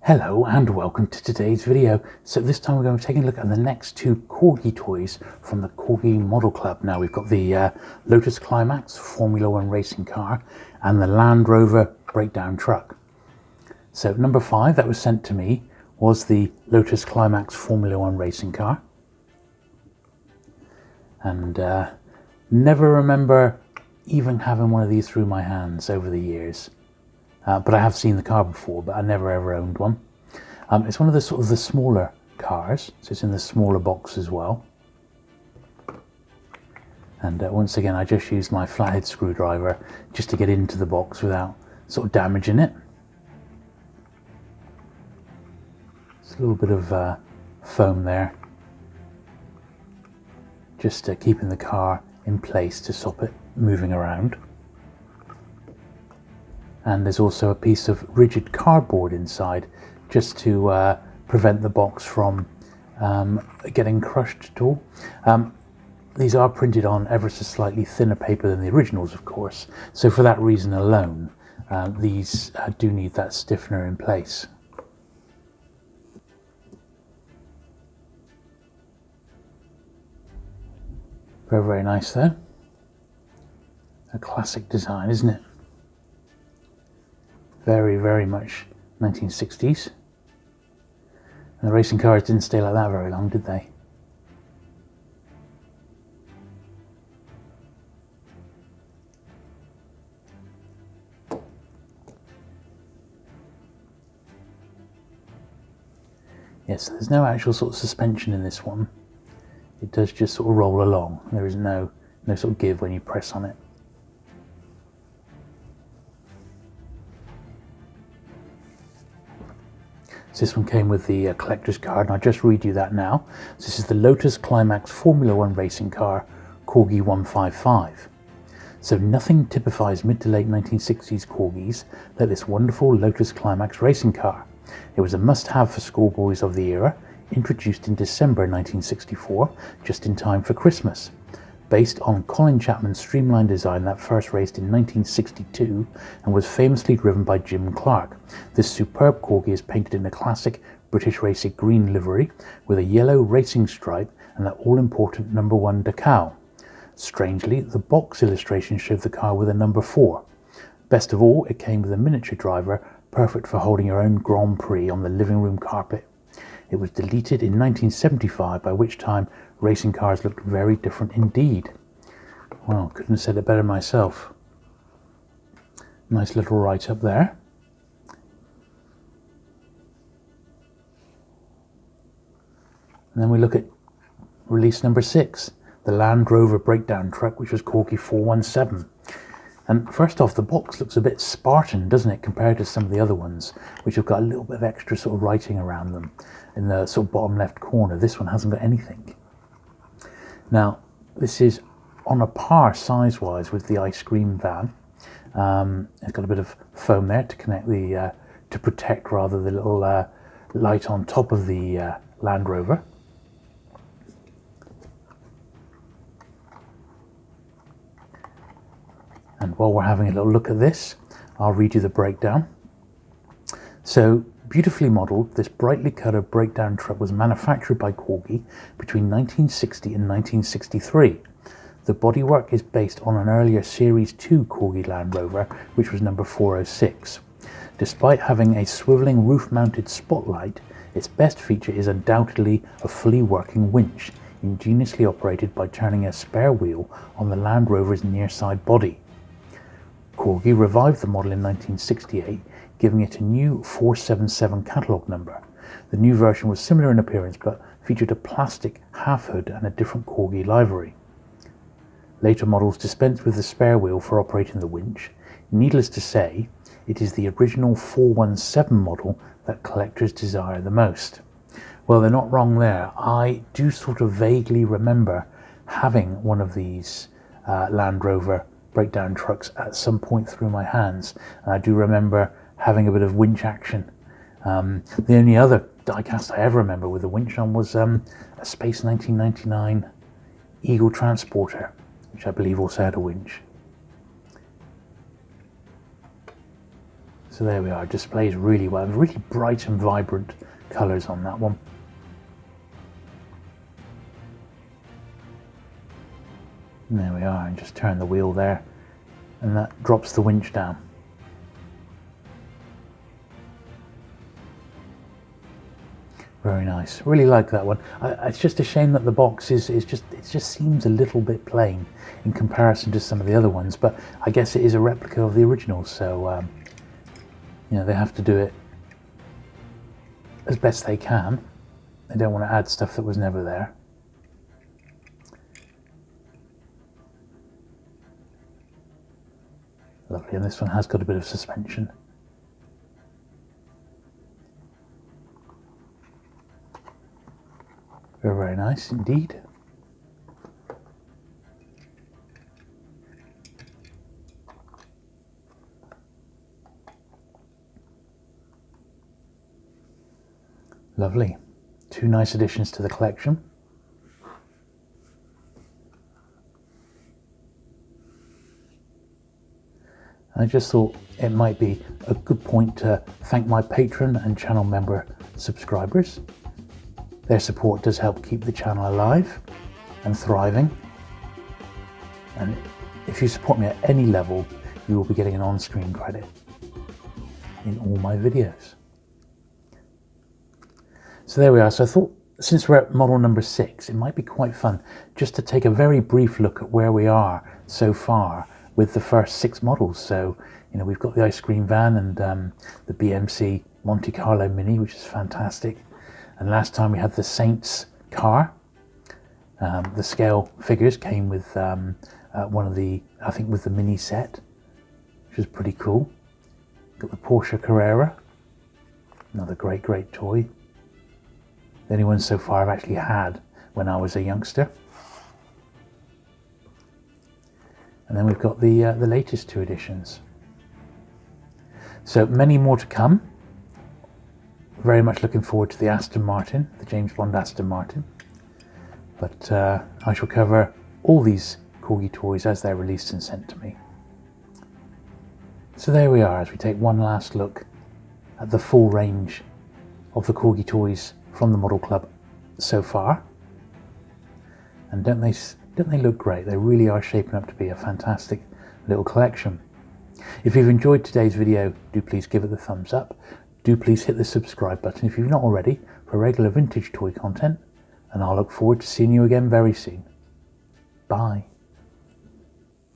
Hello and welcome to today's video. So this time we're going to be taking a look at the next two Corgi toys from the Corgi Model Club. Now we've got the Lotus Climax Formula One racing car and the Land Rover breakdown truck. So number 5 that was sent to me was the Lotus Climax Formula One racing car. And never remember even having one of these through my hands over the years. But I have seen the car before, but I never ever owned one. It's one of the sort of the smaller cars, so it's in the smaller box as well. And once again, I just used my flathead screwdriver just to get into the box without sort of damaging it. It's a little bit of foam there, just keeping the car in place to stop it moving around. And there's also a piece of rigid cardboard inside just to prevent the box from getting crushed at all. These are printed on ever so slightly thinner paper than the originals, of course, so for that reason alone these do need that stiffener in place. Very, very nice though. A classic design, isn't it? Very, very much 1960s. And the racing cars didn't stay like that very long, did they? Yes, there's no actual sort of suspension in this one. It does just sort of roll along. There is no sort of give when you press on it. So this one came with the collector's card, and I'll just read you that now. So this is the Lotus Climax Formula One racing car, Corgi 155. So nothing typifies mid to late 1960s Corgis like this wonderful Lotus Climax racing car. It was a must-have for schoolboys of the era, introduced in December 1964, just in time for Christmas. Based on Colin Chapman's streamlined design that first raced in 1962 and was famously driven by Jim Clark. This superb Corgi is painted in a classic British racer green livery with a yellow racing stripe and that all-important number 1 decal. Strangely, the box illustration showed the car with a number 4. Best of all, it came with a miniature driver, perfect for holding your own Grand Prix on the living room carpet. It was deleted in 1975, by which time racing cars looked very different indeed. Well, couldn't have said it better myself. Nice little write-up there. And then we look at release number 6, the Land Rover breakdown truck, which was Corgi 417. And first off, the box looks a bit Spartan, doesn't it, compared to some of the other ones, which have got a little bit of extra sort of writing around them in the sort of bottom left corner. This one hasn't got anything. Now, this is on a par size-wise with the ice cream van. It's got a bit of foam there to connect the, to protect rather the little light on top of the Land Rover. And while we're having a little look at this, I'll read you the breakdown. So, beautifully modelled, this brightly coloured breakdown truck was manufactured by Corgi between 1960 and 1963. The bodywork is based on an earlier Series 2 Corgi Land Rover, which was number 406. Despite having a swivelling roof-mounted spotlight, its best feature is undoubtedly a fully working winch, ingeniously operated by turning a spare wheel on the Land Rover's near side body. Corgi revived the model in 1968, giving it a new 477 catalogue number. The new version was similar in appearance but featured a plastic half hood and a different Corgi livery. Later models dispensed with the spare wheel for operating the winch. Needless to say, it is the original 417 model that collectors desire the most. Well, they're not wrong there. I do sort of vaguely remember having one of these Land Rover breakdown trucks at some point through my hands, and I do remember having a bit of winch action. The only other diecast I ever remember with a winch on was a Space 1999 Eagle Transporter, which I believe also had a winch. So So there we are, it displays really well, really bright and vibrant colours on that one. And there we are, and just turn the wheel there, and that drops the winch down. Very nice, really like that one. It's just a shame that the box it just seems a little bit plain in comparison to some of the other ones, but I guess it is a replica of the original, so you know, they have to do it as best they can. They don't want to add stuff that was never there. Lovely, and this one has got a bit of suspension. Very, very nice indeed. Lovely. Two nice additions to the collection. I just thought it might be a good point to thank my patron and channel member subscribers. Their support does help keep the channel alive and thriving. And if you support me at any level, you will be getting an on-screen credit in all my videos. So there we are. So I thought, since we're at model number 6, it might be quite fun just to take a very brief look at where we are so far with the first 6 models. So, you know, we've got the ice cream van and the BMC Monte Carlo Mini, which is fantastic. And last time we had the Saints car. The scale figures came with one of the, I think with the mini set, which is pretty cool. Got the Porsche Carrera, another great toy. The only one so far I've actually had when I was a youngster. And then we've got the latest 2 editions. So many more to come. Very much looking forward to the Aston Martin, the James Bond Aston Martin. But I shall cover all these Corgi toys as they're released and sent to me. So there we are, as we take one last look at the full range of the Corgi toys from the Model Club so far. And don't they look great? They really are shaping up to be a fantastic little collection. If you've enjoyed today's video, do please give it the thumbs up. Do please hit the subscribe button if you've not already for regular vintage toy content, and I'll look forward to seeing you again very soon. Bye.